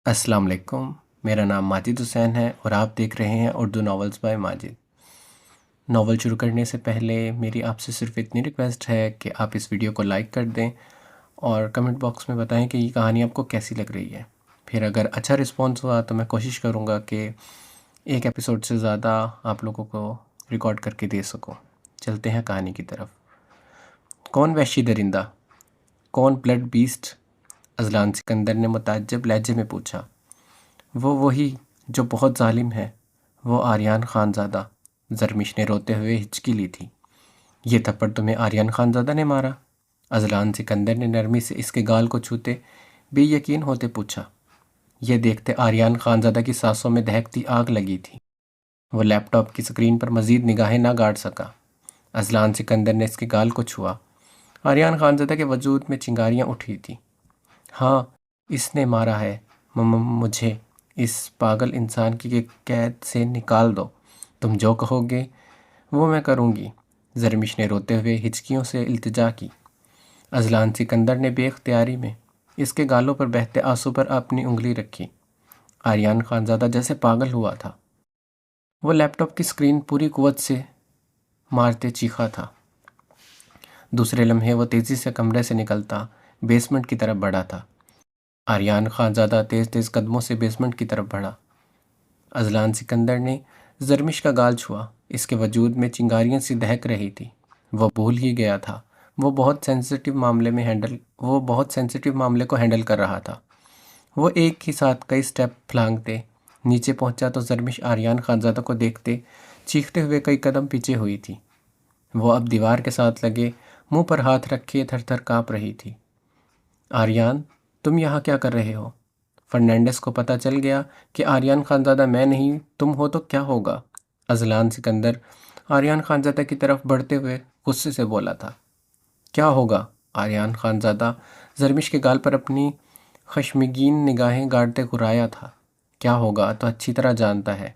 السلام علیکم، میرا نام ماجد حسین ہے اور آپ دیکھ رہے ہیں Urdu novels by Majid. Novel شروع کرنے سے پہلے میری آپ سے صرف اتنی ریکویسٹ ہے کہ آپ اس ویڈیو کو لائک کر دیں اور کمنٹ باکس میں بتائیں کہ یہ کہانی آپ کو کیسی لگ رہی ہے۔ پھر اگر اچھا رسپانس ہوا تو میں کوشش کروں گا کہ ایک ایپیسوڈ سے زیادہ آپ لوگوں کو ریکارڈ کر کے دے سکوں۔ چلتے ہیں کہانی کی طرف۔ کون وحشی درندہ؟ کون بلڈ بیسٹ؟ اذلان سکندر نے متعجب لہجے میں پوچھا۔ وہی جو بہت ظالم ہے، وہ آریان خان زادہ۔ زرمش نے روتے ہوئے ہچکی لی تھی۔ یہ تھپڑ تمہیں آریان خان زادہ نے مارا؟ اذلان سکندر نے نرمی سے اس کے گال کو چھوتے بے یقین ہوتے پوچھا۔ یہ دیکھتے آریان خان زادہ کی سانسوں میں دہکتی آگ لگی تھی۔ وہ لیپ ٹاپ کی سکرین پر مزید نگاہیں نہ گاڑ سکا۔ اذلان سکندر نے اس کے گال کو چھوا۔ آریان خان زادہ کے وجود میں چنگاریاں اٹھی تھیں۔ ہاں، اس نے مارا ہے مجھے۔ اس پاگل انسان کی قید سے نکال دو۔ تم جو کہو گے وہ میں کروں گی۔ زرمش نے روتے ہوئے ہچکیوں سے التجا کی۔ اذلان سکندر نے بے اختیاری میں اس کے گالوں پر بہتے آنسو پر اپنی انگلی رکھی۔ آریان خان زادہ جیسے پاگل ہوا تھا۔ وہ لیپ ٹاپ کی سکرین پوری قوت سے مارتے چیخا تھا۔ دوسرے لمحے وہ تیزی سے کمرے سے نکلتا بیسمنٹ کی طرف بڑھا تھا۔ آریان خان زادہ تیز تیز قدموں سے بیسمنٹ کی طرف بڑھا۔ اذلان سکندر نے زرمش کا گال چھوا۔ اس کے وجود میں چنگاریاں سی دہک رہی تھی۔ وہ بھول ہی گیا تھا وہ بہت سینسٹیو معاملے کو ہینڈل کر رہا تھا۔ وہ ایک ہی ساتھ کئی سٹیپ پھلانگتے نیچے پہنچا تو زرمش آریان خان زادہ کو دیکھتے چیختے ہوئے کئی قدم پیچھے ہوئی تھی۔ وہ اب دیوار کے ساتھ لگے منہ پر ہاتھ رکھے تھر تھر کانپ رہی تھی۔ آریان، تم یہاں کیا کر رہے ہو؟ فرنینڈس کو پتہ چل گیا کہ آریان خان زادہ میں نہیں تم ہو تو کیا ہوگا؟ اذلان سکندر آریان خان زادہ کی طرف بڑھتے ہوئے غصے سے بولا تھا۔ کیا ہوگا؟ آریان خان زادہ زرمش کے گال پر اپنی خشمگین نگاہیں گاڑتے گرایا تھا۔ کیا ہوگا تو اچھی طرح جانتا ہے۔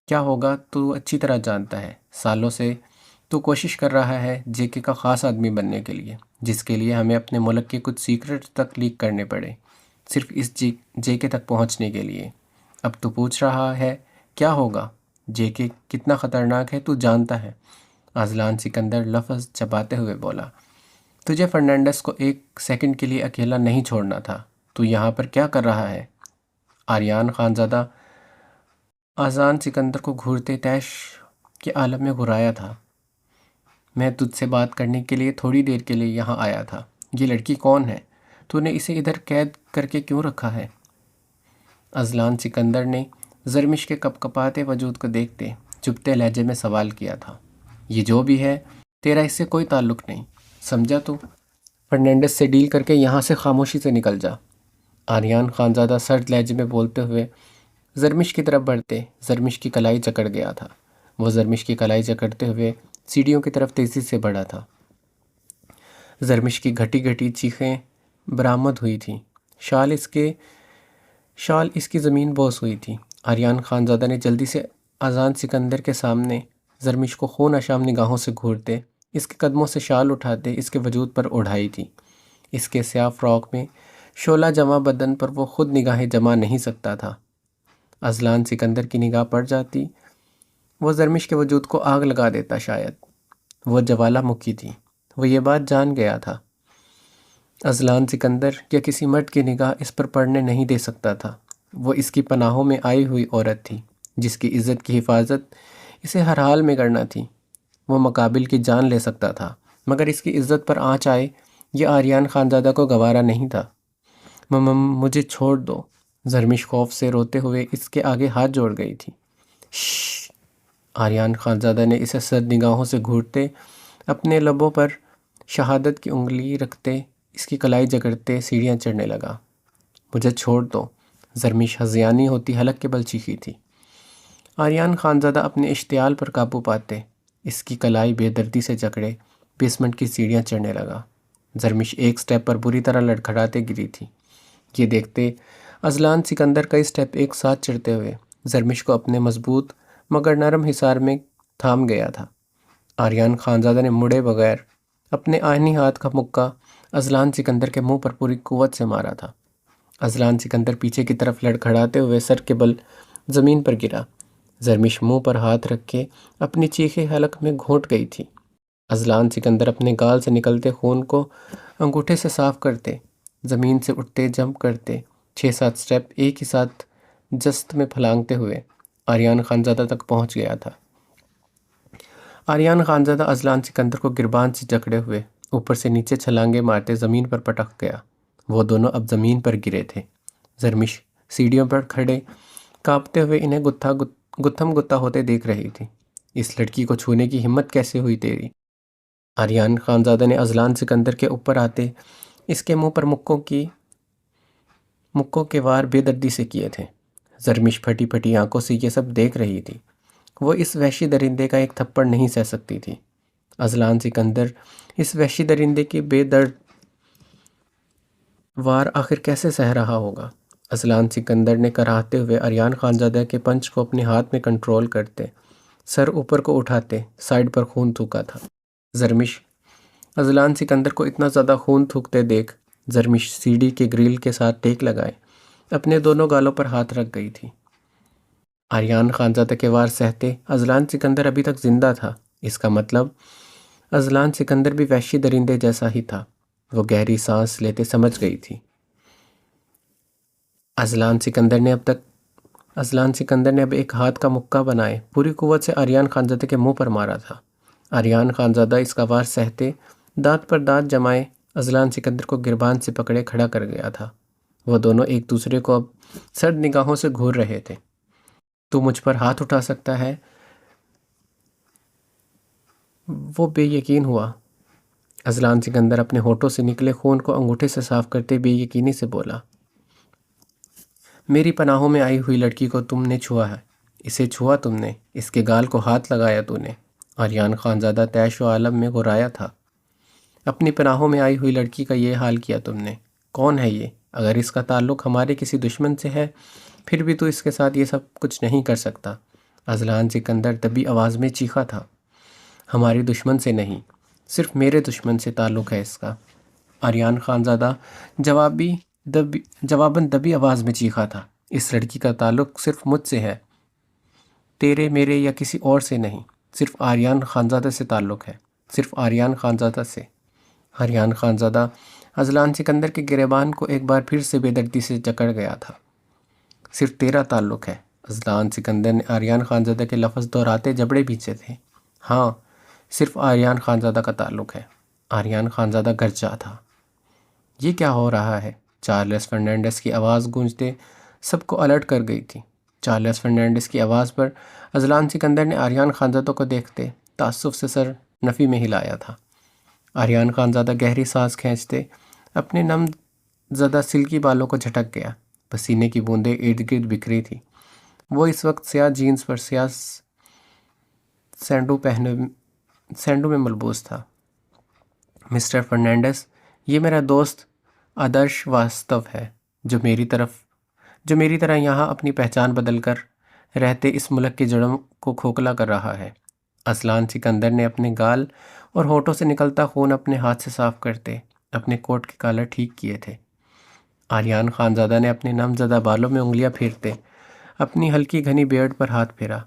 کیا ہوگا تو اچھی طرح جانتا ہے۔ سالوں سے تو کوشش کر رہا ہے جے کے کا خاص آدمی بننے کے لیے، جس کے لیے ہمیں اپنے ملک کے کچھ سیکرٹ تک لیک کرنے پڑے، صرف اس جے کے تک پہنچنے کے لیے۔ اب تو پوچھ رہا ہے کیا ہوگا؟ جے کے کتنا خطرناک ہے تو جانتا ہے۔ اذلان سکندر لفظ چباتے ہوئے بولا۔ تجھے فرنینڈس کو ایک سیکنڈ کے لیے اکیلا نہیں چھوڑنا تھا۔ تو یہاں پر کیا کر رہا ہے؟ آریان خان زادہ اذلان سکندر کو گھورتے طیش کے عالم میں گھرایا تھا۔ میں تجھ سے بات کرنے کے لیے تھوڑی دیر کے لیے یہاں آیا تھا۔ یہ لڑکی کون ہے؟ تو نے اسے ادھر قید کر کے کیوں رکھا ہے؟ اذلان سکندر نے زرمش کے کپ کپاتے وجود کو دیکھتے چپتے لہجے میں سوال کیا تھا۔ یہ جو بھی ہے تیرا اس سے کوئی تعلق نہیں، سمجھا تو؟ فرنینڈس سے ڈیل کر کے یہاں سے خاموشی سے نکل جا۔ آریان خان زادہ سرد لہجے میں بولتے ہوئے زرمش کی طرف بڑھتے زرمش کی کلائی جکڑ گیا تھا۔ وہ زرمش کی کلائی جکڑتے ہوئے سیڑھیوں کی طرف تیزی سے بڑھا تھا۔ زرمش کی گھٹی گھٹی چیخیں برآمد ہوئی تھیں۔ شال اس کی زمین بوس ہوئی تھی۔ آریان خان زادہ نے جلدی سے اذان سکندر کے سامنے زرمش کو خون اشام نگاہوں سے گھورتے اس کے قدموں سے شال اٹھاتے اس کے وجود پر اڑھائی تھی۔ اس کے سیاہ فراق میں شعلہ جمع بدن پر وہ خود نگاہیں جما نہیں سکتا تھا۔ اذلان سکندر کی نگاہ پڑ جاتی وہ زرمش کے وجود کو آگ لگا دیتا شاید۔ وہ جوالا مکھی تھی۔ وہ یہ بات جان گیا تھا۔ اذلان سکندر یا کسی مرد کی نگاہ اس پر پڑنے نہیں دے سکتا تھا۔ وہ اس کی پناہوں میں آئی ہوئی عورت تھی جس کی عزت کی حفاظت اسے ہر حال میں کرنا تھی۔ وہ مقابل کی جان لے سکتا تھا مگر اس کی عزت پر آنچ آئے یہ آریان خان زادہ کو گوارا نہیں تھا۔ مجھے چھوڑ دو۔ زرمش خوف سے روتے ہوئے اس کے آگے ہاتھ جوڑ گئی تھی۔ شش! آریان خان زادہ نے اسے سرد نگاہوں سے گھورتے اپنے لبوں پر شہادت کی انگلی رکھتے اس کی کلائی جکڑتے سیڑھیاں چڑھنے لگا۔ مجھے چھوڑ دو۔ زرمش ہذیانی ہوتی حلق کے بل چیخی تھی۔ آریان خان زادہ اپنے اشتعال پر قابو پاتے اس کی کلائی بے دردی سے جکڑے بیسمنٹ کی سیڑھیاں چڑھنے لگا۔ زرمش ایک سٹیپ پر بری طرح لڑکھڑاتے گری تھی۔ یہ دیکھتے اذلان سکندر کئی سٹیپ ایک ساتھ چڑھتے ہوئے زرمش کو اپنے مضبوط مگر نرم حصار میں تھام گیا تھا۔ آریان خان زادہ نے مڑے بغیر اپنے آہنی ہاتھ کا مکہ اذلان سکندر کے منہ پر پوری قوت سے مارا تھا۔ اذلان سکندر پیچھے کی طرف لڑکھڑاتے ہوئے سر کے بل زمین پر گرا۔ زرمش منہ پر ہاتھ رکھ کے اپنی چیخیں حلق میں گھونٹ گئی تھی۔ اذلان سکندر اپنے گال سے نکلتے خون کو انگوٹھے سے صاف کرتے، زمین سے اٹھتے جمپ کرتے، 6-7 سٹیپ ایک ہی ساتھ جست میں پھلانگتے ہوئے آریان خانزادہ تک پہنچ گیا تھا۔ آریان خانزادہ اذلان سکندر کو گربان سے جکڑے ہوئے اوپر سے نیچے چھلانگے مارتے زمین پر پٹک گیا۔ وہ دونوں اب زمین پر گرے تھے۔ زرمش سیڑھیوں پر کھڑے کانپتے ہوئے انہیں گتھم گتا ہوتے دیکھ رہی تھی۔ اس لڑکی کو چھونے کی ہمت کیسے ہوئی تیری؟ آریان خانزادہ نے اذلان سکندر کے اوپر آتے اس کے منہ پر مکوں کے وار بے دردی سے کیے تھے۔ زرمش پھٹی پھٹی آنکھوں سے یہ سب دیکھ رہی تھی۔ وہ اس وحشی درندے کا ایک تھپڑ نہیں سہ سکتی تھی۔ اذلان سکندر اس وحشی درندے کی بے درد وار آخر کیسے سہ رہا ہوگا؟ اذلان سکندر نے کراہتے ہوئے آریان خانزادہ کے پنچ کو اپنے ہاتھ میں کنٹرول کرتے سر اوپر کو اٹھاتے سائیڈ پر خون تھوکا تھا۔ زرمش اذلان سکندر کو اتنا زیادہ خون تھوکتے دیکھ زرمش سیڑھی کے گریل کے ساتھ ٹیک لگائے اپنے دونوں گالوں پر ہاتھ رکھ گئی تھی۔ آریان خانزادہ کے وار سہتے اذلان سکندر ابھی تک زندہ تھا۔ اس کا مطلب اذلان سکندر بھی وحشی درندے جیسا ہی تھا۔ وہ گہری سانس لیتے سمجھ گئی تھی۔ اذلان سکندر نے اب ایک ہاتھ کا مکہ بنائے پوری قوت سے آریان خانزادہ کے منہ پر مارا تھا۔ آریان خانزادہ اس کا وار سہتے دانت پر دانت جمائے اذلان سکندر کو گربان سے پکڑے کھڑا کر گیا تھا۔ وہ دونوں ایک دوسرے کو اب سرد نگاہوں سے گھور رہے تھے۔ تو مجھ پر ہاتھ اٹھا سکتا ہے؟ وہ بے یقین ہوا۔ اذلان سکندر اپنے ہونٹوں سے نکلے خون کو انگوٹھے سے صاف کرتے بے یقینی سے بولا، میری پناہوں میں آئی ہوئی لڑکی کو تم نے چھوا ہے، اسے چھوا تم نے، اس کے گال کو ہاتھ لگایا تو نے۔ آریان خانزادہ طیش و عالم میں غرایا تھا۔ اپنی پناہوں میں آئی ہوئی لڑکی کا یہ حال کیا تم نے؟ کون ہے یہ؟ اگر اس کا تعلق ہمارے کسی دشمن سے ہے پھر بھی تو اس کے ساتھ یہ سب کچھ نہیں کر سکتا۔ اذلان سکندر دبی آواز میں چیخا تھا، ہمارے دشمن سے نہیں، صرف میرے دشمن سے تعلق ہے اس کا۔ آریان خانزادہ جواباً دبی آواز میں چیخا تھا، اس لڑکی کا تعلق صرف مجھ سے ہے، تیرے میرے یا کسی اور سے نہیں، صرف آریان خانزادہ سے تعلق ہے، صرف آریان خانزادہ سے۔ آریان خانزادہ اذلان سکندر کے گریبان کو ایک بار پھر سے بے دردی سے جکڑ گیا تھا۔ صرف تیرا تعلق ہے۔ اذلان سکندر نے آریان خانزادہ کے لفظ دہراتے جبڑے بھینچے تھے۔ ہاں، صرف آریان خانزادہ کا تعلق ہے۔ آریان خانزادہ گرجا تھا۔ یہ کیا ہو رہا ہے؟ چارلس فرنانڈس کی آواز گونجتے سب کو الرٹ کر گئی تھی۔ چارلس فرنانڈس کی آواز پر اذلان سکندر نے آریان خانزادہ کو دیکھتے تعصب سے سر نفی میں ہلایا تھا۔ آریان خانزادہ گہری سانس کھینچتے اپنے نم زدہ سلکی بالوں کو جھٹک گیا۔ پسینے کی بوندیں ارد گرد بکھری تھی۔ وہ اس وقت سیاہ جینز پر سیاہ سینڈو میں ملبوس تھا۔ مسٹر فرنانڈس، یہ میرا دوست آدرش واستو ہے، جو میری طرح یہاں اپنی پہچان بدل کر رہتے اس ملک کی جڑوں کو کھوکھلا کر رہا ہے۔ اذلان سکندر نے اپنے گال اور ہونٹوں سے نکلتا خون اپنے ہاتھ سے صاف کرتے اپنے کوٹ کے کالر ٹھیک کیے تھے۔ آریان خانزادہ نے اپنے نم زدہ بالوں میں انگلیاں پھیرتے اپنی ہلکی گھنی بیئرڈ پر ہاتھ پھیرا۔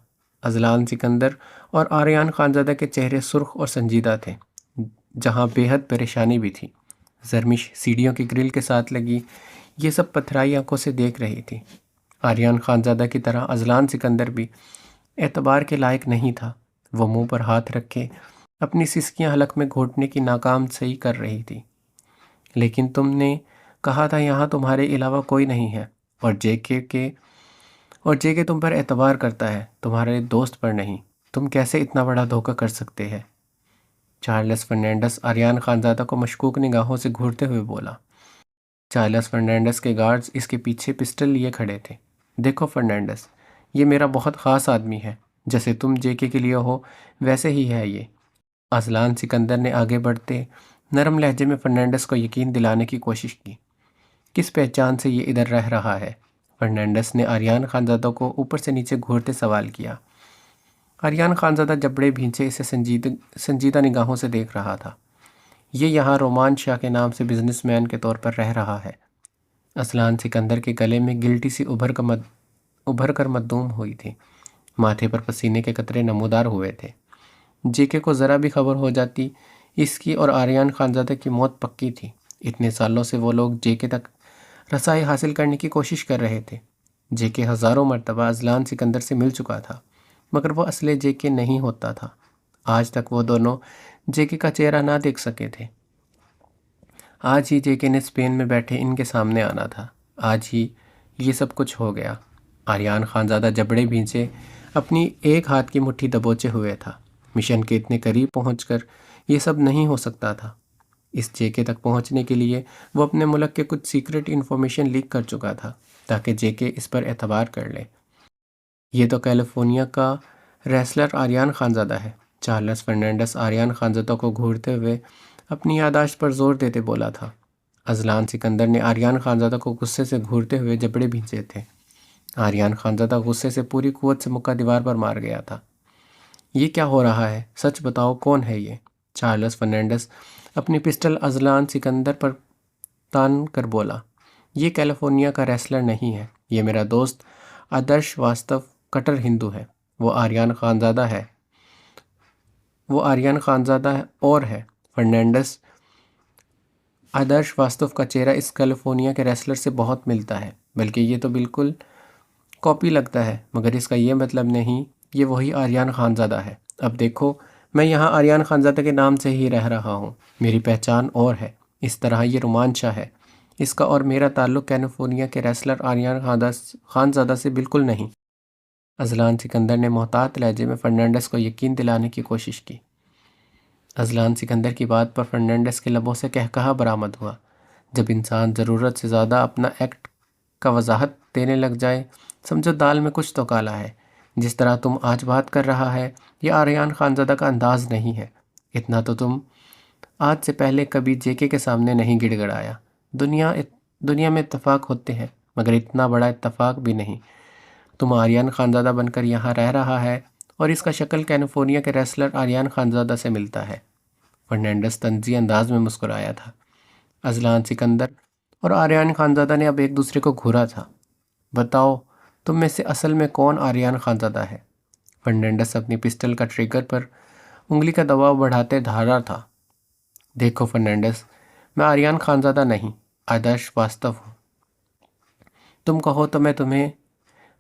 اذلان سکندر اور آریان خانزادہ کے چہرے سرخ اور سنجیدہ تھے، جہاں بے حد پریشانی بھی تھی۔ زرمش سیڑھیوں کی گرل کے ساتھ لگی یہ سب پتھرائی آنکھوں سے دیکھ رہی تھی۔ آریان خانزادہ کی طرح اذلان سکندر بھی اعتبار کے لائق نہیں تھا۔ وہ منہ پر ہاتھ رکھے اپنی سسکیاں حلق میں گھونٹنے کی ناکام صحیح کر رہی تھی۔ لیکن تم نے کہا تھا یہاں تمہارے علاوہ کوئی نہیں ہے، اور جے کے تم پر اعتبار کرتا ہے، تمہارے دوست پر نہیں۔ تم کیسے اتنا بڑا دھوکہ کر سکتے ہیں؟ چارلس فرنانڈس آریان خانزادہ کو مشکوک نگاہوں سے گھورتے ہوئے بولا۔ چارلس فرنانڈس کے گارڈز اس کے پیچھے پسٹل لیے کھڑے تھے۔ دیکھو فرنانڈس، یہ میرا بہت خاص آدمی ہے، جیسے تم جے کے لیے ہو ویسے ہی ہے یہ۔ اذلان سکندر نے آگے بڑھتے نرم لہجے میں فرنانڈس کو یقین دلانے کی کوشش کی۔ کس پہچان سے یہ ادھر رہ رہا ہے؟ فرنانڈس نے آریان خانزادہ کو اوپر سے نیچے گھورتے سوال کیا۔ آریان خانزادہ جبڑے بھینچے اسے سنجیدہ نگاہوں سے دیکھ رہا تھا۔ یہ یہاں رومان شاہ کے نام سے بزنس مین کے طور پر رہ رہا ہے۔ اذلان سکندر کے گلے میں گلٹی سی ابھر کر مدوم ہوئی تھی۔ ماتھے پر پسینے کے قطرے نمودار ہوئے تھے۔ جے کو ذرا بھی خبر ہو جاتی اس کی اور آریان خانزادہ کی موت پکی تھی۔ اتنے سالوں سے وہ لوگ جے کے تک رسائی حاصل کرنے کی کوشش کر رہے تھے۔ جے کے ہزاروں مرتبہ اذلان سکندر سے مل چکا تھا، مگر وہ اصل جے کے نہیں ہوتا تھا۔ آج تک وہ دونوں جے کے کا چہرہ نہ دیکھ سکے تھے۔ آج ہی جے کے نے اسپین میں بیٹھے ان کے سامنے آنا تھا۔ آج ہی یہ سب کچھ ہو گیا۔ آریان خانزادہ جبڑے بھینچے اپنی ایک ہاتھ کی مٹھی دبوچے ہوئے تھا۔ مشن کے اتنے قریب پہنچ کر یہ سب نہیں ہو سکتا تھا۔ اس جے کے تک پہنچنے کے لیے وہ اپنے ملک کے کچھ سیکرٹ انفارمیشن لیک کر چکا تھا تاکہ جے کے اس پر اعتبار کر لے۔ یہ تو کیلیفورنیا کا ریسلر آریان خانزادہ ہے، چارلس فرنینڈس آریان خانزادہ کو گھورتے ہوئے اپنی یادداشت پر زور دیتے بولا تھا۔ اذلان سکندر نے آریان خانزادہ کو غصے سے گھورتے ہوئے جبڑے بھینچے تھے۔ آریان خانزادہ غصے سے پوری قوت سے مکہ دیوار پر مار گیا تھا۔ یہ کیا ہو رہا ہے؟ سچ بتاؤ، کون ہے یہ؟ چارلس فرنینڈس اپنی پسٹل اذلان سکندر پر تان کر بولا۔ یہ کیلیفورنیا کا ریسلر نہیں ہے، یہ میرا دوست آدرش واستو کٹر ہندو ہے۔ وہ آریان خانزادہ اور ہے۔ فرنینڈس آدرش واستو کا چہرہ اس کیلیفورنیا کے ریسلر سے بہت ملتا ہے، بلکہ یہ تو بالکل کاپی لگتا ہے، مگر اس کا یہ مطلب نہیں یہ وہی آریان خانزادہ ہے۔ اب دیکھو، میں یہاں آریان خانزادہ کے نام سے ہی رہ رہا ہوں، میری پہچان اور ہے۔ اس طرح یہ رومانچا ہے۔ اس کا اور میرا تعلق کیلیفورنیا کے ریسلر آریان خانزادہ سے بالکل نہیں۔ اذلان سکندر نے محتاط لہجے میں فرنینڈس کو یقین دلانے کی کوشش کی۔ اذلان سکندر کی بات پر فرنینڈس کے لبوں سے کہکہا برآمد ہوا۔ جب انسان ضرورت سے زیادہ اپنا ایکٹ کا وضاحت دینے لگ جائے، سمجھو دال میں کچھ تو کالا ہے۔ جس طرح تم آج بات کر رہا ہے، یہ آریان خانزادہ کا انداز نہیں ہے۔ اتنا تو تم آج سے پہلے کبھی جے کے سامنے نہیں گڑ گڑایا۔ دنیا میں اتفاق ہوتے ہیں، مگر اتنا بڑا اتفاق بھی نہیں۔ تم آریان خانزادہ بن کر یہاں رہ رہا ہے اور اس کا شکل کیلیفورنیا کے ریسلر آریان خانزادہ سے ملتا ہے۔ فرنینڈس طنزی انداز میں مسکرایا تھا۔ اذلان سکندر اور آریان خانزادہ نے اب ایک دوسرے کو گھورا تھا۔ بتاؤ، تم میں سے اصل میں کون آریان خانزادہ ہے؟ فرنینڈس اپنی پسٹل کا ٹریگر پر انگلی کا دباؤ بڑھاتے دھارا تھا۔ دیکھو فرنینڈس، میں آریان خانزادہ نہیں، آدرش واستو ہوں۔ تم کہو تو میں تمہیں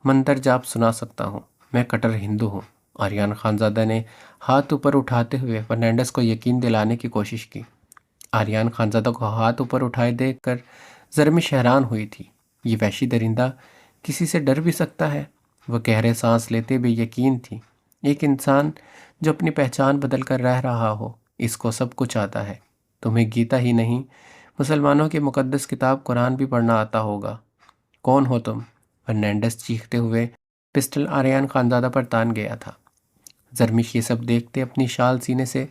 منتر جاپ سنا سکتا ہوں۔ میں کٹر ہندو ہوں۔ آریان خانزادہ نے ہاتھ اوپر اٹھاتے ہوئے فرنینڈس کو یقین دلانے کی کوشش کی۔ آریان خانزادہ کو ہاتھ اوپر اٹھائے دیکھ کر زرمش حیران ہوئی تھی۔ یہ وحشی درندہ کسی سے ڈر بھی سکتا ہے؟ وہ گہرے سانس لیتے بے یقین تھی۔ ایک انسان جو اپنی پہچان بدل کر رہ رہا ہو، اس کو سب کچھ آتا ہے۔ تمہیں گیتا ہی نہیں، مسلمانوں کی مقدس کتاب قرآن بھی پڑھنا آتا ہوگا۔ کون ہو تم؟ فرنینڈس چیختے ہوئے پسٹل آریان خانزادہ پر تان گیا تھا۔ زرمش یہ سب دیکھتے اپنی شال سینے سے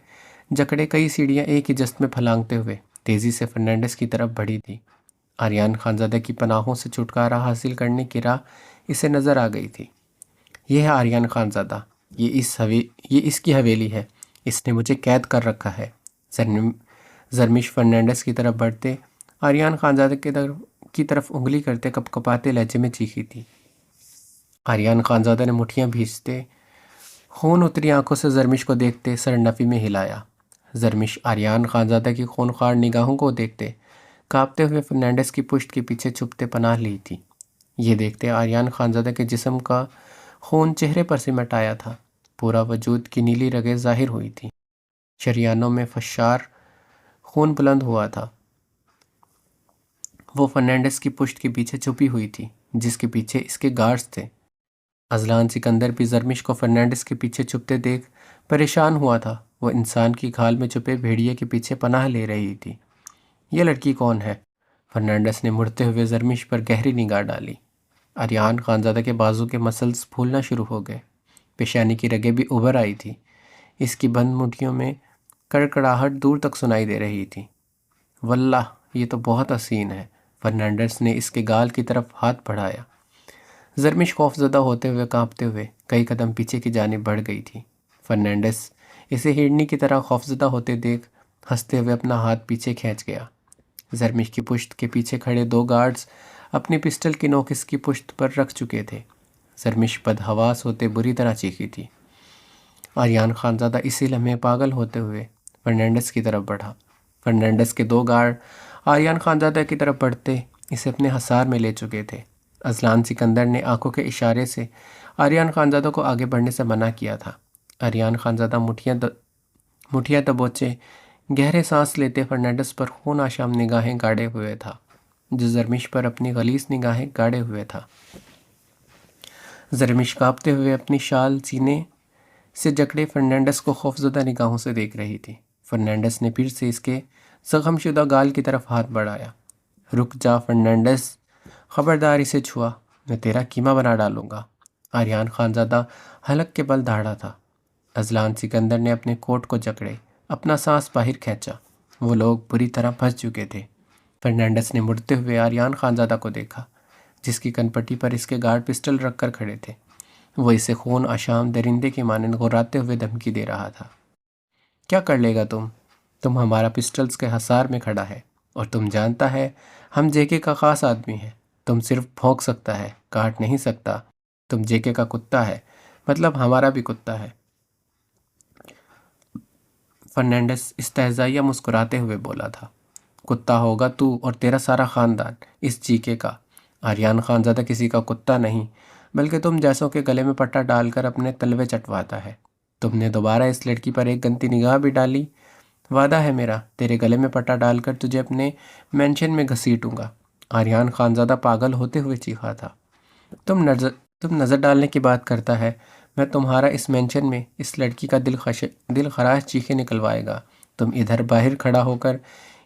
جکڑے کئی سیڑھیاں ایک ہی جست میں پھلانگتے ہوئے تیزی سے فرنینڈس کی طرف بڑھی تھی۔ آریان خانزادہ کی پناہوں سے چھٹکارا حاصل کرنے کی راہ اسے نظر آ گئی تھی۔ یہ ہے آریان خانزادہ، یہ اس کی حویلی ہے، اس نے مجھے قید کر رکھا ہے۔ زرمش فرنینڈس کی طرف بڑھتے آریان خانزادہ کی طرف انگلی کرتے کپ کپاتے لہجے میں چیخی تھی۔ آریان خانزادہ نے مٹھیاں بھیجتے خون اتری آنکھوں سے زرمش کو دیکھتے سر نفی میں ہلایا۔ زرمش آریان خانزادہ کی خونخوار نگاہوں کو دیکھتے کانپتے ہوئے فرنینڈس کی پشت کے پیچھے چھپتے پناہ لی تھی۔ یہ دیکھتے آریان خانزادہ کے جسم کا خون چہرے پر سمٹ آیا تھا، پورا وجود کی نیلی رگیں ظاہر ہوئی تھی، شریانوں میں فشار خون بلند ہوا تھا۔ وہ فرنینڈس کی پشت کے پیچھے چھپی ہوئی تھی، جس کے پیچھے اس کے گارڈز تھے۔ اذلان سکندر بھی زرمش کو فرنینڈس کے پیچھے چھپتے دیکھ پریشان ہوا تھا۔ وہ انسان کی کھال میں چھپے بھیڑیے کے پیچھے پناہ لے رہی تھی۔ یہ لڑکی کون ہے؟ فرنینڈس نے مڑتے ہوئے زرمش پر گہری نگاہ ڈالی۔ آریان خانزادہ کے بازو کے مسلز پھولنا شروع ہو گئے، پیشانی کی رگیں بھی ابھر آئی تھی۔ اس کی بند مٹھیوں میں کڑکڑاہٹ دور تک سنائی دے رہی تھی۔ واللہ، یہ تو بہت حسین ہے۔ فرنینڈس نے اس کے گال کی طرف ہاتھ بڑھایا۔ زرمش خوفزدہ ہوتے ہوئے کانپتے ہوئے کئی قدم پیچھے کی جانب بڑھ گئی تھی۔ فرنینڈس اسے ہرنی کی طرح خوفزدہ ہوتے دیکھ ہنستے ہوئے اپنا ہاتھ پیچھے کھینچ گیا۔ زرمش کی پشت کے پیچھے کھڑے دو گارڈز اپنی پسٹل کی نوک اس کی پشت پر رکھ چکے تھے۔ زرمش بدحواس ہوتے بری طرح چیخی تھی۔ آریان خانزادہ اسی لمحے پاگل ہوتے ہوئے فرنینڈس کی طرف بڑھا۔ فرنینڈس کے 2 گارڈ آریان خانزادہ کی طرف بڑھتے اسے اپنے حصار میں لے چکے تھے۔ اذلان سکندر نے آنکھوں کے اشارے سے آریان خانزادہ کو آگے بڑھنے سے منع کیا تھا۔ آریان خانزادہ مٹھیاں دبوچے گہرے سانس لیتے فرنینڈس پر خون آشام نگاہیں گاڑے ہوئے تھا، جو زرمش پر اپنی غلیظ نگاہیں گاڑے ہوئے تھا۔ زرمش کانپتے ہوئے اپنی شال سینے سے جکڑے فرنینڈس کو خوفزدہ نگاہوں سے دیکھ رہی تھی۔ فرنینڈس نے پھر سے اس کے زخم شدہ گال کی طرف ہاتھ بڑھایا۔ رک جا فرنینڈس، خبردار اسے چھوا، میں تیرا کیما بنا ڈالوں گا۔ آریان خانزادہ حلق کے بل دھاڑا تھا۔ اذلان سکندر نے اپنے کوٹ کو جکڑے اپنا سانس باہر کھینچا۔ وہ لوگ بری طرح پھنس چکے تھے۔ فرنینڈس نے مڑتے ہوئے آریان خانزادہ کو دیکھا، جس کی کنپٹی پر اس کے گارڈ پسٹل رکھ کر کھڑے تھے۔ وہ اسے خون آشام درندے کی مانند غراتے ہوئے دھمکی دے رہا تھا۔ کیا کر لے گا تم ہمارا پسٹلز کے حصار میں کھڑا ہے، اور تم جانتا ہے ہم جے کے کا خاص آدمی ہیں۔ تم صرف بھونک سکتا ہے، کاٹ نہیں سکتا۔ تم جے کے کا کتا ہے، مطلب ہمارا بھی کتا ہے۔ فرنینڈس استہزائیہ مسکراتے ہوئے بولا تھا۔ کتا ہوگا تو اور تیرا سارا خاندان، اس جی کے کا۔ آریان خانزادہ کسی کا کتا نہیں، بلکہ تم جیسوں کے گلے میں پٹا ڈال کر اپنے تلوے چٹواتا ہے۔ تم نے دوبارہ اس لڑکی پر ایک گندی نگاہ بھی ڈالی؟ وعدہ ہے میرا، تیرے گلے میں پٹا ڈال کر تجھے اپنے مینشن میں گھسیٹوں گا۔ آریان خانزادہ پاگل ہوتے ہوئے چیخا تھا۔ تم نظر ڈالنے کی بات کرتا ہے، میں تمہارا اس مینشن میں اس لڑکی کا دل خراش چیخیں نکلوائے گا۔ تم ادھر باہر کھڑا ہو کر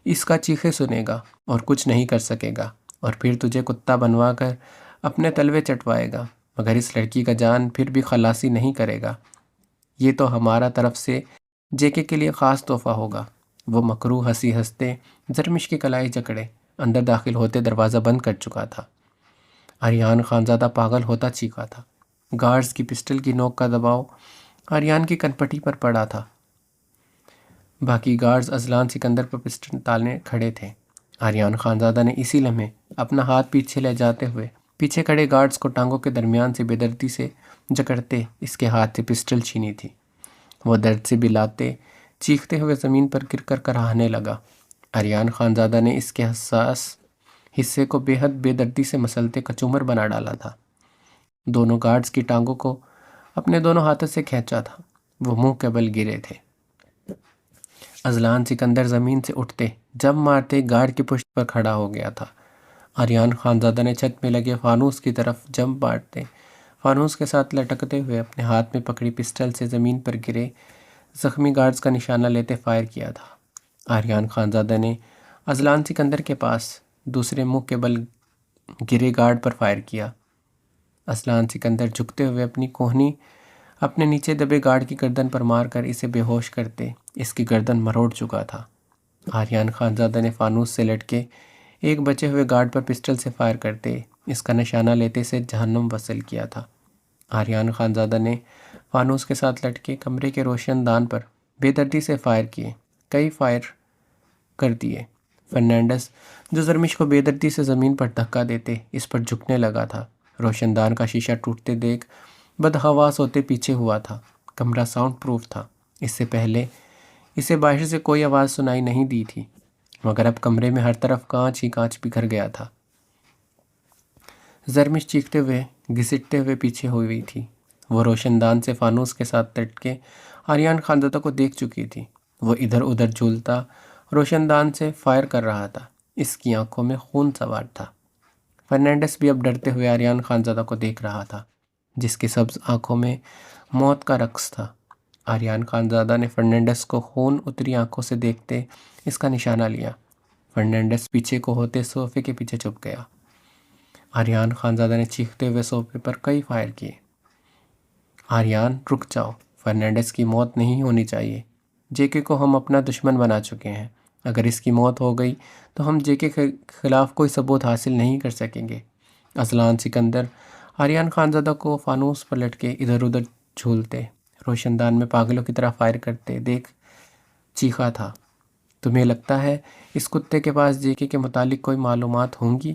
اس کا چیخے سنے گا اور کچھ نہیں کر سکے گا، اور پھر تجھے کتا بنوا کر اپنے تلوے چٹوائے گا، مگر اس لڑکی کا جان پھر بھی خلاصی نہیں کرے گا۔ یہ تو ہمارا طرف سے جے کے لیے خاص تحفہ ہوگا۔ وہ مکروہ ہنسی ہنستے زرمش کی کلائی جکڑے اندر داخل ہوتے دروازہ بند کر چکا تھا۔ آریان خانزادہ پاگل ہوتا چیخا تھا۔ گارڈز کی پسٹل کی نوک کا دباؤ آریان کی کنپٹی پر پڑا تھا۔ باقی گارڈز اذلان سکندر پر پسٹل تالنے کھڑے تھے۔ آریان خانزادہ نے اسی لمحے اپنا ہاتھ پیچھے لے جاتے ہوئے پیچھے کھڑے گارڈز کو ٹانگوں کے درمیان سے بے دردی سے جکڑتے اس کے ہاتھ سے پسٹل چھینی تھی۔ وہ درد سے بلاتے چیختے ہوئے زمین پر گر کر کراہنے لگا۔ آریان خانزادہ نے اس کے حساس حصے کو بے حد بے دردی سے مسلتے کچومر بنا ڈالا تھا۔ دونوں گارڈز کی ٹانگوں کو اپنے دونوں ہاتھوں سے کھینچا تھا۔ وہ منہ کے بل گرے تھے۔ اذلان سکندر زمین سے اٹھتے جب مارتے گارڈ کی پشت پر کھڑا ہو گیا تھا۔ آریان خانزادہ نے چھت میں لگے فانوس کی طرف جمپ مارتے فانوس کے ساتھ لٹکتے ہوئے اپنے ہاتھ میں پکڑی پسٹل سے زمین پر گرے زخمی گارڈز کا نشانہ لیتے فائر کیا تھا۔ آریان خانزادہ نے اذلان سکندر کے پاس دوسرے منہ کے بل گرے گارڈ پر فائر کیا۔ اذلان سکندر جھکتے ہوئے اپنی کوہنی اپنے نیچے دبے گارڈ کی گردن پر مار کر اسے بے ہوش کرتے اس کی گردن مروڑ چکا تھا۔ آریان خانزادہ نے فانوس سے لٹکے ایک بچے ہوئے گارڈ پر پسٹل سے فائر کرتے اس کا نشانہ لیتے اسے جہنم وصل کیا تھا۔ آریان خانزادہ نے فانوس کے ساتھ لٹکے کمرے کے روشن دان پر بے دردی سے فائر کیے، کئی فائر کر دیے۔ فرنینڈس جو زرمش کو بے دردی سے زمین پر دھکا دیتے اس پر جھکنے لگا تھا، روشن دان کا شیشہ ٹوٹتے دیکھ بدحواس ہوتے پیچھے ہوا تھا۔ کمرہ ساؤنڈ پروف تھا۔ اس سے پہلے اسے باہر سے کوئی آواز سنائی نہیں دی تھی، مگر اب کمرے میں ہر طرف کانچ ہی کانچ بکھر گیا تھا۔ زرمش چیختے ہوئے گھسٹتے ہوئے پیچھے ہوئی تھی۔ وہ روشن دان سے فانوس کے ساتھ لٹکے آریان خانزادہ کو دیکھ چکی تھی۔ وہ ادھر ادھر جھولتا روشن دان سے فائر کر رہا تھا۔ اس کی آنکھوں میں خون سوار تھا۔ فرنینڈس بھی اب ڈرتے ہوئے آریان خانزادہ کو دیکھ رہا تھا، جس کی سبز آنکھوں میں موت کا رقص تھا۔ آریان خانزادہ نے فرنینڈس کو خون اتری آنکھوں سے دیکھتے اس کا نشانہ لیا۔ فرنینڈس پیچھے کو ہوتے صوفے کے پیچھے چھپ گیا۔ آریان خانزادہ نے چیختے ہوئے صوفے پر کئی فائر کیے۔ آریان رک جاؤ، فرنینڈس کی موت نہیں ہونی چاہیے۔ جے کے کو ہم اپنا دشمن بنا چکے ہیں۔ اگر اس کی موت ہو گئی تو ہم جے کے خلاف کوئی ثبوت حاصل نہیں کر سکیں گے۔ اذلان سکندر آریان خانزادہ کو فانوس پر لٹکے ادھر ادھر جھولتے روشن دان میں پاگلوں کی طرح فائر کرتے دیکھ چیخا تھا۔ تمہیں لگتا ہے اس کتے کے پاس جے کے متعلق کوئی معلومات ہوں گی؟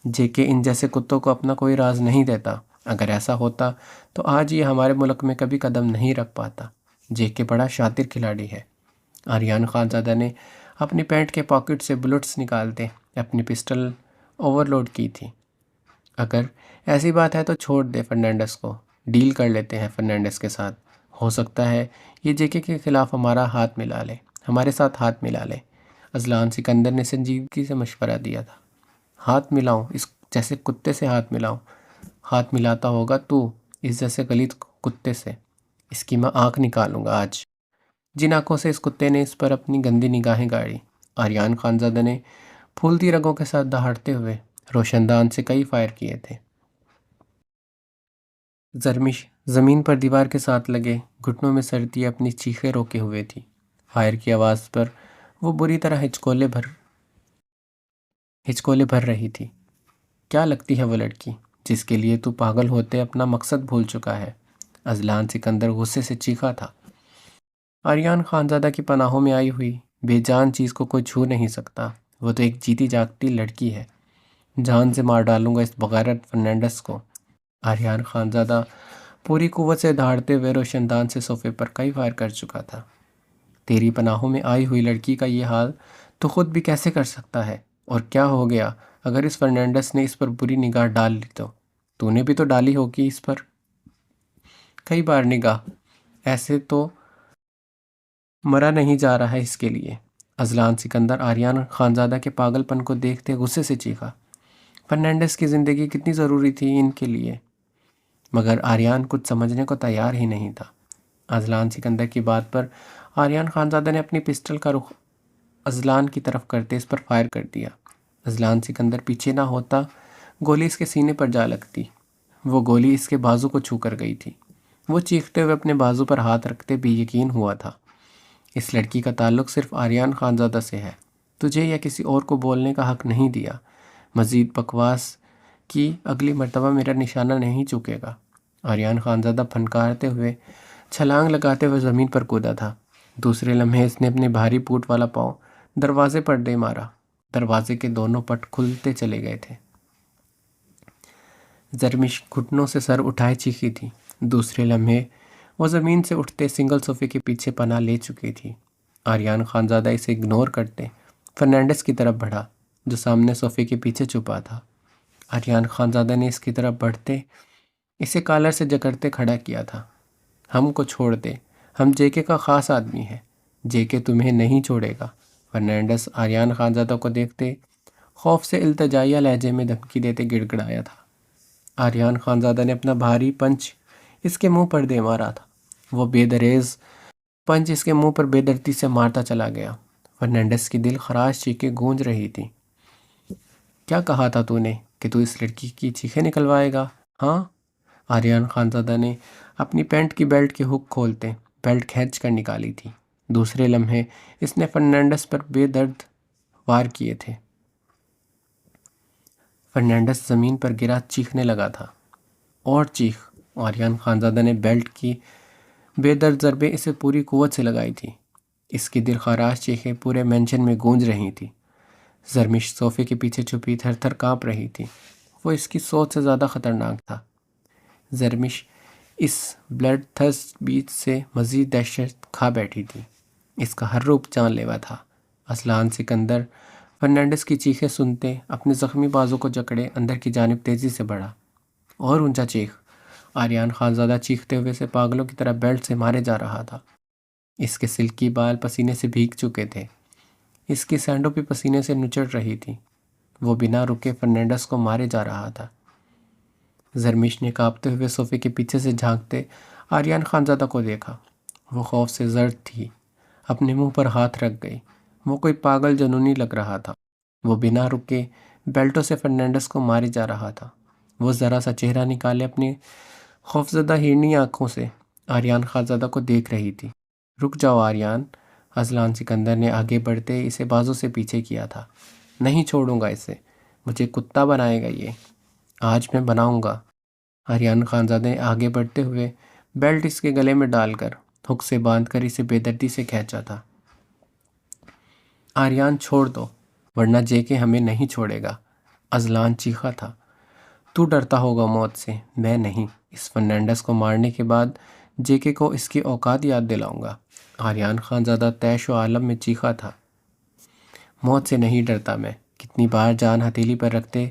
جے کے ان جیسے کتوں کو اپنا کوئی راز نہیں دیتا۔ اگر ایسا ہوتا تو آج یہ ہمارے ملک میں کبھی قدم نہیں رکھ پاتا۔ جے کے بڑا شاطر کھلاڑی ہے۔ آریان خان زادہ نے اپنی پینٹ کے پاکٹ سے بلٹس نکالتے اپنی پسٹل اوور لوڈ کی تھی۔ اگر ایسی بات ہے تو چھوڑ دے فرنینڈس کو، ڈیل کر لیتے ہیں فرنینڈس کے ساتھ۔ ہو سکتا ہے یہ جے کے خلاف ہمارے ساتھ ہاتھ ملا لے۔ اذلان سکندر نے سنجیدگی سے مشورہ دیا تھا۔ ہاتھ ملاؤں؟ اس جیسے کتے سے ہاتھ ملاؤں؟ ہاتھ ملاتا ہوگا تو اس جیسے غلیظ کتے سے۔ اس کی میں آنکھ نکالوں گا آج۔ جن آنکھوں سے اس کتے نے اس پر اپنی گندی نگاہیں گاڑی۔ آریان خان زادہ نے پھولتی رگوں کے ساتھ دہاڑتے ہوئے روشن دان سے کئی فائر کیے تھے۔ زرمش زمین پر دیوار کے ساتھ لگے گھٹنوں میں سردی اپنی چیخیں روکے ہوئے تھی۔ فائر کی آواز پر وہ بری طرح ہچکولے بھر رہی تھی۔ کیا لگتی ہے وہ لڑکی جس کے لیے تو پاگل ہوتے اپنا مقصد بھول چکا ہے؟ اذلان سکندر غصے سے چیخا تھا۔ آریان خان زادہ کی پناہوں میں آئی ہوئی بے جان چیز کو کوئی چھو نہیں سکتا۔ وہ تو ایک جیتی جاگتی لڑکی ہے۔ جان سے مار ڈالوں گا اس بغیرت فرنینڈس کو۔ آریان خان زادہ پوری قوت سے دھاڑتے ہوئے روشن دان سے صوفے پر کئی فائر کر چکا تھا۔ تیری پناہوں میں آئی ہوئی لڑکی کا یہ حال تو خود بھی کیسے کر سکتا ہے؟ اور کیا ہو گیا اگر اس فرنینڈس نے اس پر بری نگاہ ڈال لی تو نے بھی تو ڈالی ہوگی اس پر کئی بار نگاہ۔ ایسے تو مرا نہیں جا رہا ہے اس کے لیے۔ اذلان سکندر آریان خان زادہ کے پاگل پن کو دیکھتے غصے سے چیخا۔ فرنینڈس کی زندگی کتنی ضروری تھی ان کے لیے، مگر آریان کچھ سمجھنے کو تیار ہی نہیں تھا۔ اذلان سکندر کی بات پر آریان خان زادہ نے اپنی پسٹل کا رخ اذلان کی طرف کرتے اس پر فائر کر دیا۔ اذلان سکندر پیچھے نہ ہوتا گولی اس کے سینے پر جا لگتی۔ وہ گولی اس کے بازو کو چھو کر گئی تھی۔ وہ چیختے ہوئے اپنے بازو پر ہاتھ رکھتے بے یقین ہوا تھا۔ اس لڑکی کا تعلق صرف آریان خان زادہ سے ہے۔ تجھے یا کسی اور کو بولنے کا حق نہیں دیا۔ مزید بکواس کی اگلی مرتبہ میرا نشانہ نہیں چکے گا۔ آریان خان زادہ پھنکارتے ہوئے چھلانگ لگاتے ہوئے زمین پر کودا تھا۔ دوسرے لمحے اس نے اپنے بھاری پوٹ والا پاؤں دروازے پر دے مارا۔ دروازے کے دونوں پٹ کھلتے چلے گئے تھے۔ زرمش گھٹنوں سے سر اٹھائے چیخی تھی۔ دوسرے لمحے وہ زمین سے اٹھتے سنگل صوفے کے پیچھے پناہ لے چکی تھی۔ آریان خان زادہ اسے اگنور کرتے فرنینڈس کی طرف بڑھا جو سامنے صوفے کے پیچھے چھپا تھا۔ آریان خان زادہ نے اس کی طرف بڑھتے اسے کالر سے جکڑتے کھڑا کیا تھا۔ ہم کو چھوڑ دے، ہم جے کے کا خاص آدمی ہے، جے کے تمہیں نہیں چھوڑے گا۔ فرنینڈس آریان خان زادہ کو دیکھتے خوف سے التجائیہ لہجے میں دھمکی دیتے گڑ گڑایا تھا۔ آریان خان زادہ نے اپنا بھاری پنچ اس کے منہ پر دے مارا تھا۔ وہ بے دریز پنچ اس کے منہ پر بے دردی سے مارتا چلا گیا۔ فرنینڈس کی دل خراش چیخیں گونج رہی تھی۔ کیا کہا تھا تو نے کہ تو اس لڑکی کی چیخیں نکلوائے گا؟ ہاں؟ آریان خان زادہ نے اپنی پینٹ کی بیلٹ کی ہک کھولتے بیلٹ کھینچ کر نکالی تھی۔ دوسرے لمحے اس نے فرنینڈس پر بے درد وار کیے تھے۔ فرنینڈس زمین پر گرا چیخنے لگا تھا۔ اور چیخ! آریان خان زادہ نے بیلٹ کی بے درد ضربیں اسے پوری قوت سے لگائی تھی۔ اس کی دل خراش چیخیں پورے مینشن میں گونج رہی تھی۔ زرمش صوفے کے پیچھے چھپی تھر تھر کانپ رہی تھی۔ وہ اس کی سوچ سے زیادہ خطرناک تھا۔ زرمش اس بلڈ تھرسٹ بیچ سے مزید دہشت کھا بیٹھی تھی۔ اس کا ہر روپ جان لیوا تھا۔ اذلان سکندر فرنینڈس کی چیخیں سنتے اپنے زخمی بازو کو جکڑے اندر کی جانب تیزی سے بڑھا۔ اور اونچا چیخ! آریان خان زادہ چیختے ہوئے سے پاگلوں کی طرح بیلٹ سے مارے جا رہا تھا۔ اس کے سلکی بال پسینے سے بھیگ چکے تھے۔ اس کی سینڈوں بھی پسینے سے نچڑ رہی تھی۔ وہ بنا رکے فرنینڈس کو مارے جا رہا تھا۔ زرمش نے کانپتے ہوئے صوفے کے پیچھے سے جھانکتے آریان خان زادہ کو دیکھا۔ وہ خوف سے زرد تھی، اپنے منہ پر ہاتھ رکھ گئی۔ وہ کوئی پاگل جنونی لگ رہا تھا۔ وہ بنا رکے بیلٹوں سے فرنینڈس کو مارے جا رہا تھا۔ وہ ذرا سا چہرہ نکالے اپنی خوفزدہ ہرنی آنکھوں سے آریان خان زادہ کو دیکھ رہی تھی۔ رک جاؤ آریان! اذلان سکندر نے آگے بڑھتے اسے بازو سے پیچھے کیا تھا۔ نہیں چھوڑوں گا اسے، مجھے کتا بنائے گا یہ، آج میں بناؤں گا۔ آریان خان زادہ نے آگے بڑھتے ہوئے بیلٹ اس کے گلے میں ڈال کر ہک سے باندھ کر اسے بے دردی سے کھینچا تھا۔ آریان چھوڑ دو ورنہ جے کے ہمیں نہیں چھوڑے گا۔ اذلان چیخا تھا۔ تو ڈرتا ہوگا موت سے، میں نہیں۔ اس فرنینڈس کو مارنے کے بعد جے کے کو اس کی اوقات یاد دلاؤں گا۔ آریان خان زادہ تیش و عالم میں چیخا تھا۔ موت سے نہیں ڈرتا میں، کتنی بار جان ہتھیلی پر رکھتے،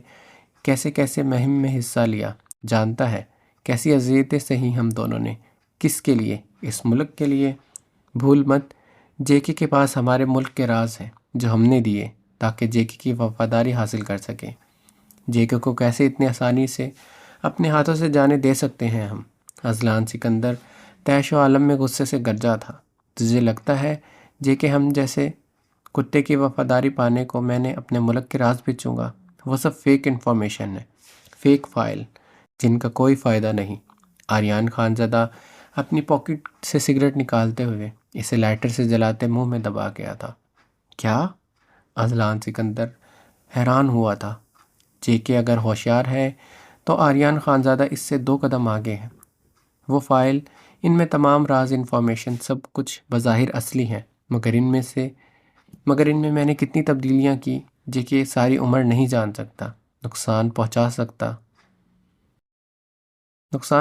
کیسے کیسے مہم میں حصہ لیا، جانتا ہے کیسی اذیتیں سہی ہم دونوں نے، کس کے لیے؟ اس ملک کے لیے۔ بھول مت، جے کے پاس ہمارے ملک کے راز ہیں جو ہم نے دیے تاکہ جے کے کی وفاداری حاصل کر سکیں۔ جے کے کو کیسے اتنی آسانی سے اپنے ہاتھوں سے جانے دے سکتے ہیں ہم؟ اذلان سکندر تیش و عالم میں غصے سے گرجا تھا۔ تجھے لگتا ہے جے کہ ہم جیسے کتے کی وفاداری پانے کو میں نے اپنے ملک کے راز بیچوں گا؟ وہ سب فیک انفارمیشن ہے، فیک فائل، جن کا کوئی فائدہ نہیں۔ آریان خان زادہ اپنی پاکٹ سے سگریٹ نکالتے ہوئے اسے لائٹر سے جلاتے منہ میں دبا گیا تھا۔ کیا؟ اذلان سکندر حیران ہوا تھا۔ جے کے اگر ہوشیار ہے تو آریان خان زادہ اس سے 2 قدم آگے ہے۔ وہ فائل، ان میں تمام راز انفارمیشن، سب کچھ بظاہر اصلی ہیں، مگر ان میں میں نے کتنی تبدیلیاں کی جے کہ ساری عمر نہیں جان سکتا۔ نقصان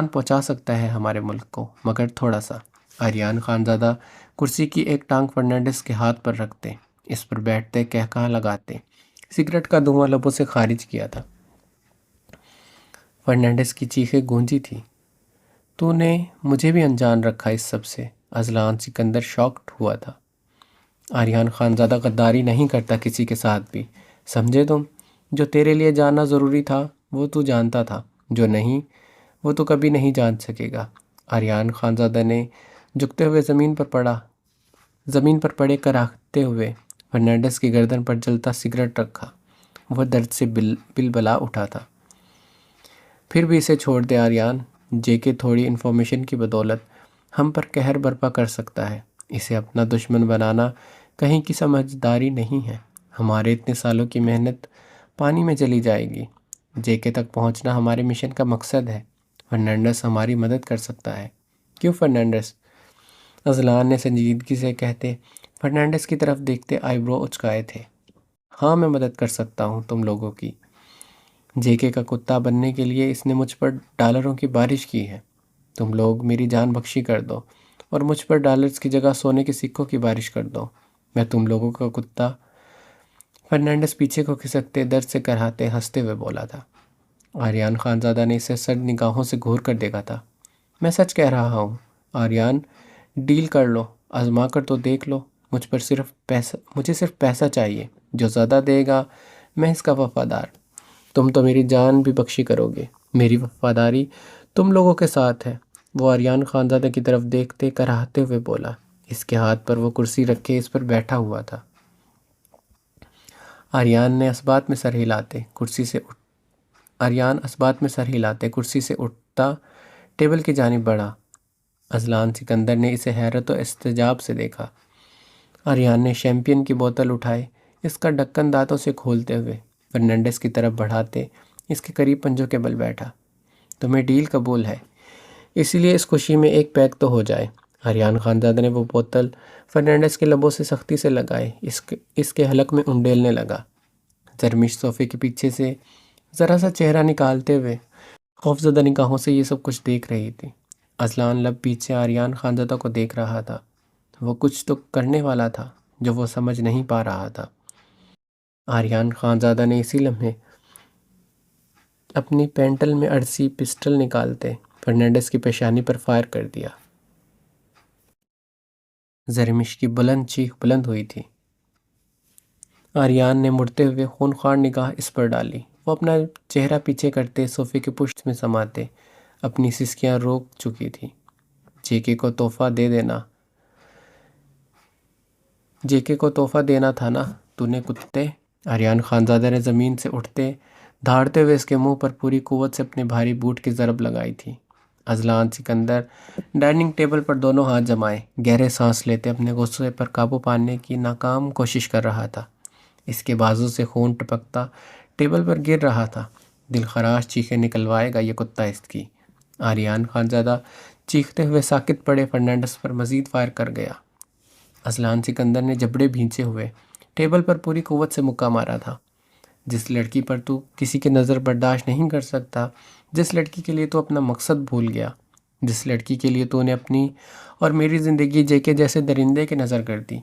پہنچا سکتا ہے ہمارے ملک کو، مگر تھوڑا سا۔ آریان خان زادہ کرسی کی ایک ٹانگ فرنینڈس کے ہاتھ پر رکھتے، اس پر بیٹھتے، کہا لگاتے، سگریٹ کا دھواں لبوں سے خارج کیا تھا۔ فرنینڈس کی چیخیں گونجی تھی۔ تو نے مجھے بھی انجان رکھا اس سب سے؟ اذلان سکندر شاکڈ ہوا تھا۔ آریان خان زادہ غداری نہیں کرتا کسی کے ساتھ بھی، سمجھے تم؟ جو تیرے لیے جاننا ضروری تھا وہ تو جانتا تھا، جو نہیں وہ تو کبھی نہیں جان سکے گا۔ آریان خان زادہ نے جھکتے ہوئے زمین پر پڑے کراہتے ہوئے فرنینڈس کی گردن پر جلتا سگریٹ رکھا۔ وہ درد سے بلبلا اٹھا تھا۔ پھر بھی اسے چھوڑ دے آریان، جے کے تھوڑی انفارمیشن کی بدولت ہم پر قہر برپا کر سکتا ہے۔ اسے اپنا دشمن بنانا کہیں کی سمجھداری نہیں ہے۔ ہمارے اتنے سالوں کی محنت پانی میں چلی جائے گی۔ جے کے تک پہنچنا ہمارے مشن کا مقصد ہے۔ فرنینڈس ہماری مدد کر سکتا ہے۔ کیوں فرنینڈس؟ اذلان نے سنجیدگی سے کہتے فرنینڈس کی طرف دیکھتے آئی برو اچکائے تھے۔ ہاں، میں مدد کر سکتا ہوں تم لوگوں کی۔ جے کے کا کتا بننے کے لیے اس نے مجھ پر ڈالروں کی بارش کی ہے۔ تم لوگ میری جان بخشی کر دو اور مجھ پر ڈالرز کی جگہ سونے کے سکوں کی بارش کر دو، میں تم لوگوں کا کتا۔ فرنینڈس پیچھے کو کھسکتے، درد سے کراہتے، ہنستے ہوئے بولا تھا۔ آریان خان زادہ نے اسے سرد نگاہوں سے گھور کر دیکھا تھا۔ میں سچ کہہ رہا ہوں آریان، ڈیل کر لو، آزما کر تو دیکھ لو۔ مجھے صرف پیسہ چاہیے، جو زیادہ دے گا میں اس کا وفادار۔ تم تو میری جان بھی بخشی کرو گے، میری وفاداری تم لوگوں کے ساتھ ہے۔ وہ آریان خان زادہ کی طرف دیکھتے کراہتے ہوئے بولا۔ اس کے ہاتھ پر وہ کرسی رکھے اس پر بیٹھا ہوا تھا۔ آریان اسبات میں سر ہلاتے کرسی سے اٹھتا ٹیبل کی جانب بڑھا۔ اذلان سکندر نے اسے حیرت و استعجاب سے دیکھا۔ آریان نے شیمپین کی بوتل اٹھائی، اس کا ڈھکن دانتوں سے کھولتے ہوئے فرنینڈس کی طرف بڑھاتے اس کے قریب پنجوں کے بل بیٹھا۔ تمہیں ڈیل قبول ہے، اسی لیے اس خوشی میں ایک پیک تو ہو جائے۔ آریان خان زادہ نے وہ بوتل فرنینڈس کے لبوں سے سختی سے لگائے، اس کے حلق میں انڈیلنے لگا۔ زرمش صوفے کے پیچھے سے ذرا سا چہرہ نکالتے ہوئے خوفزدہ نگاہوں سے یہ سب کچھ دیکھ رہی تھی۔ اذلان لب پیچھے آریان خان زادہ کو دیکھ رہا تھا۔ وہ کچھ تو کرنے والا تھا جو وہ سمجھ نہیں پا رہا تھا۔ آریان خان زادہ نے اسی لمحے اپنی پینٹل میں اڑسی پسٹل نکالتے فرنینڈس کی پیشانی پر فائر کر دیا۔ زرمش کی بلند چیخ بلند ہوئی تھی۔ آریان نے مڑتے ہوئے خونخوار نگاہ اس پر ڈالی۔ وہ اپنا چہرہ پیچھے کرتے صوفے کے پشت میں سماتے اپنی سسکیاں روک چکی تھی۔ جے کے کو تحفہ دینا تھا نا تو نے کتے؟ آریان خان زادہ نے زمین سے اٹھتے دھاڑتے ہوئے اس کے منہ پر پوری قوت سے اپنے بھاری بوٹ کی ضرب لگائی تھی۔ اذلان سکندر ڈائننگ ٹیبل پر دونوں ہاتھ جمائے گہرے سانس لیتے اپنے غصے پر قابو پانے کی ناکام کوشش کر رہا تھا۔ اس کے بازو سے خون ٹپکتا ٹیبل پر گر رہا تھا۔ دل خراش چیخیں نکلوائے گا یہ کتا اس کی۔ آریان خان زادہ چیختے ہوئے ساکت پڑے فرنینڈس پر مزید فائر کر گیا۔ اذلان سکندر نے جبڑے بھینچے ہوئے ٹیبل پر پوری قوت سے مکہ مارا تھا۔ جس لڑکی پر تو کسی کی نظر برداشت نہیں کر سکتا، جس لڑکی کے لیے تو اپنا مقصد بھول گیا، جس لڑکی کے لیے تو نے اپنی اور میری زندگی جے کے جیسے درندے کی نظر کر دی،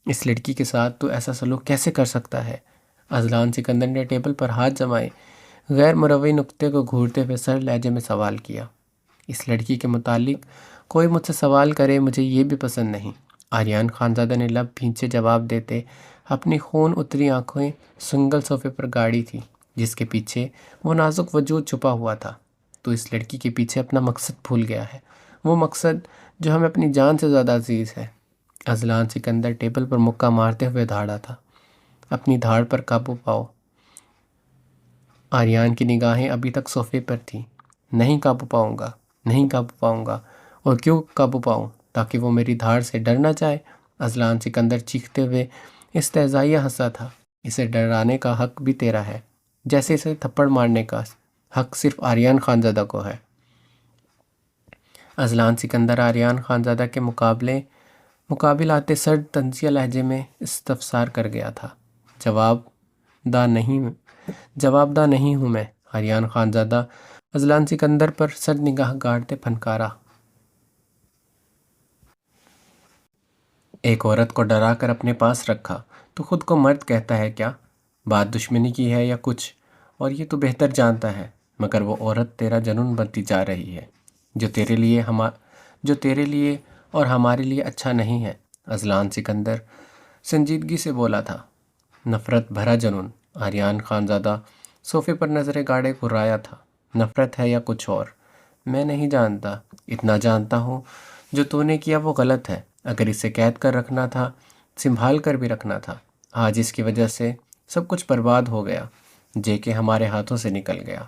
اس لڑکی کے ساتھ تو ایسا سلوک کیسے کر سکتا ہے؟ اذلان سکندر نے ٹیبل پر ہاتھ جمائے، غیر مروی نقطے کو گھورتے ہوئے سر لہجے میں سوال کیا۔ اس لڑکی کے متعلق کوئی مجھ سے سوال کرے مجھے یہ بھی پسند نہیں۔ آریان خانزادہ نے لب بھینچے جواب دیتے اپنی خون اتری آنکھیں سنگل صوفے پر گاڑی تھی جس کے پیچھے وہ نازک وجود چھپا ہوا تھا۔ تو اس لڑکی کے پیچھے اپنا مقصد بھول گیا ہے، وہ مقصد جو ہمیں اپنی جان سے زیادہ عزیز ہے۔ اذلان سکندر ٹیبل پر مکہ مارتے ہوئے دھاڑا تھا۔ اپنی دھاڑ پر قابو پاؤ۔ آریان کی نگاہیں ابھی تک صوفے پر تھیں۔ نہیں قابو پاؤں گا، نہیں قابو پاؤں گا، اور کیوں قابو پاؤں؟ تاکہ وہ میری دھاڑ سے ڈر نہ جائے۔ اذلان سکندر چیختے ہوئے استہزائیہ ہنسا تھا۔ اسے ڈرانے کا حق بھی تیرا ہے، جیسے اسے تھپڑ مارنے کا حق صرف آریان خانزادہ کو ہے۔ اذلان سکندر آریان خانزادہ کے مقابل آتے سرد طنزیہ لہجے میں استفسار کر گیا تھا۔ جواب دہ نہیں ہوں میں۔ آریان خانزادہ اذلان سکندر پر سرد نگاہ گاڑتے پھنکارا۔ ایک عورت کو ڈرا کر اپنے پاس رکھا تو خود کو مرد کہتا ہے کیا؟ بات دشمنی کی ہے یا کچھ، اور یہ تو بہتر جانتا ہے، مگر وہ عورت تیرا جنون بنتی جا رہی ہے، جو تیرے لیے اور ہمارے لیے اچھا نہیں ہے۔ اذلان سکندر سنجیدگی سے بولا تھا۔ نفرت بھرا جنون۔ آریان خانزادہ صوفے پر نظریں گاڑے گھرایا تھا۔ نفرت ہے یا کچھ اور؟ میں نہیں جانتا، اتنا جانتا ہوں جو تو نے کیا وہ غلط ہے۔ اگر اسے قید کر رکھنا تھا، سنبھال کر بھی رکھنا تھا۔ آج اس کی وجہ سے سب کچھ برباد ہو گیا، جے کے ہمارے ہاتھوں سے نکل گیا۔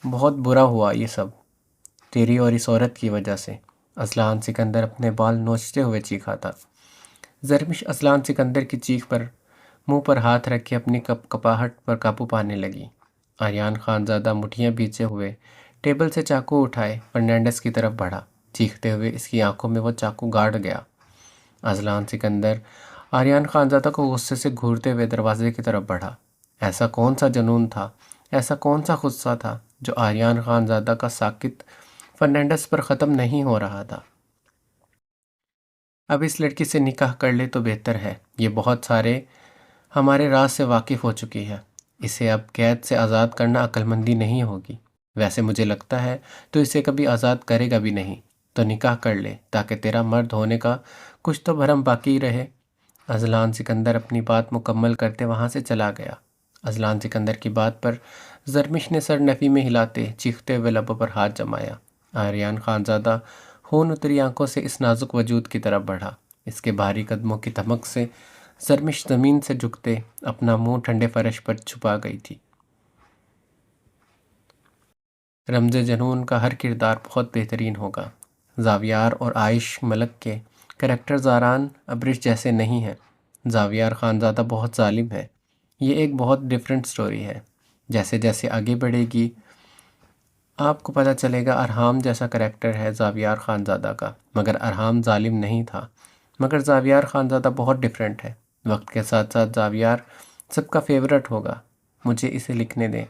بہت برا ہوا یہ سب، تیری اور اس عورت کی وجہ سے۔ اذلان سکندر اپنے بال نوچتے ہوئے چیخا تھا۔ زرمش اذلان سکندر کی چیخ پر منہ پر ہاتھ رکھ کے اپنی کپاہٹ پر قابو پانے لگی۔ آریان خانزادہ مٹھیاں بھینچے ہوئے ٹیبل سے چاقو اٹھائے فرنینڈس کی طرف بڑھا۔ چیختے ہوئے اس کی آنکھوں میں وہ چاقو گاڑ گیا۔ اذلان سکندر آریان خانزادہ کو غصے سے گھورتے ہوئے دروازے کی طرف بڑھا۔ ایسا کون سا جنون تھا، ایسا کون سا غصہ تھا جو آریان خانزادہ کا ساکت فرنینڈس پر ختم نہیں ہو رہا تھا؟ اب اس لڑکی سے نکاح کر لے تو بہتر ہے، یہ بہت سارے ہمارے راز سے واقف ہو چکی ہے۔ اسے اب قید سے آزاد کرنا عقل مندی نہیں ہوگی۔ ویسے مجھے لگتا ہے تو اسے کبھی آزاد کرے گا بھی نہیں، تو نکاح کر لے تاکہ تیرا مرد ہونے کا کچھ تو بھرم باقی رہے۔ اذلان سکندر اپنی بات مکمل کرتے وہاں سے چلا گیا۔ اذلان سکندر کی بات پر زرمش نے سر نفی میں ہلاتے چیختے ہوئے لبوں پر ہاتھ جمایا۔ آریان خانزادہ خون اتری آنکھوں سے اس نازک وجود کی طرف بڑھا۔ اس کے بھاری قدموں کی دھمک سے زرمش زمین سے جھکتے اپنا منہ ٹھنڈے فرش پر چھپا گئی تھی۔ رمز جنون کا ہر کردار بہت بہترین ہوگا۔ زاویار اور عائش ملک کے کریکٹر زاران ابرش جیسے نہیں ہیں۔ زاویار خانزادہ بہت ظالم ہے۔ یہ ایک بہت ڈیفرنٹ سٹوری ہے۔ جیسے جیسے آگے بڑھے گی آپ کو پتہ چلے گا ارحام جیسا کریکٹر ہے زاویار خانزادہ کا، مگر ارحام ظالم نہیں تھا، مگر زاویار خانزادہ بہت ڈیفرنٹ ہے۔ وقت کے ساتھ ساتھ زاویار سب کا فیورٹ ہوگا۔ مجھے اسے لکھنے دیں۔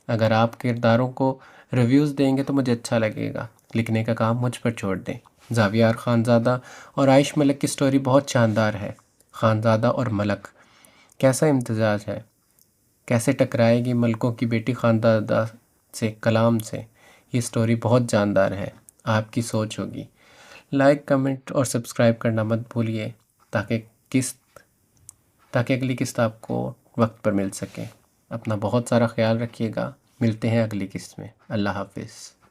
اگر آپ کرداروں کو ریویوز دیں گے تو مجھے اچھا لگے گا۔ لکھنے کا کام مجھ پر چھوڑ دیں۔ زاویار خانزادہ اور عائش ملک کی سٹوری بہت شاندار ہے۔ خانزادہ اور ملک، کیسا امتزاج ہے، کیسے ٹکرائے گی ملکوں کی بیٹی خانزادہ سے کلام سے۔ یہ سٹوری بہت جاندار ہے، آپ کی سوچ ہوگی۔ لائک، کمنٹ اور سبسکرائب کرنا مت بھولیے تاکہ اگلی قسط آپ کو وقت پر مل سکے۔ اپنا بہت سارا خیال رکھیے گا۔ ملتے ہیں اگلی قسط میں۔ اللہ حافظ۔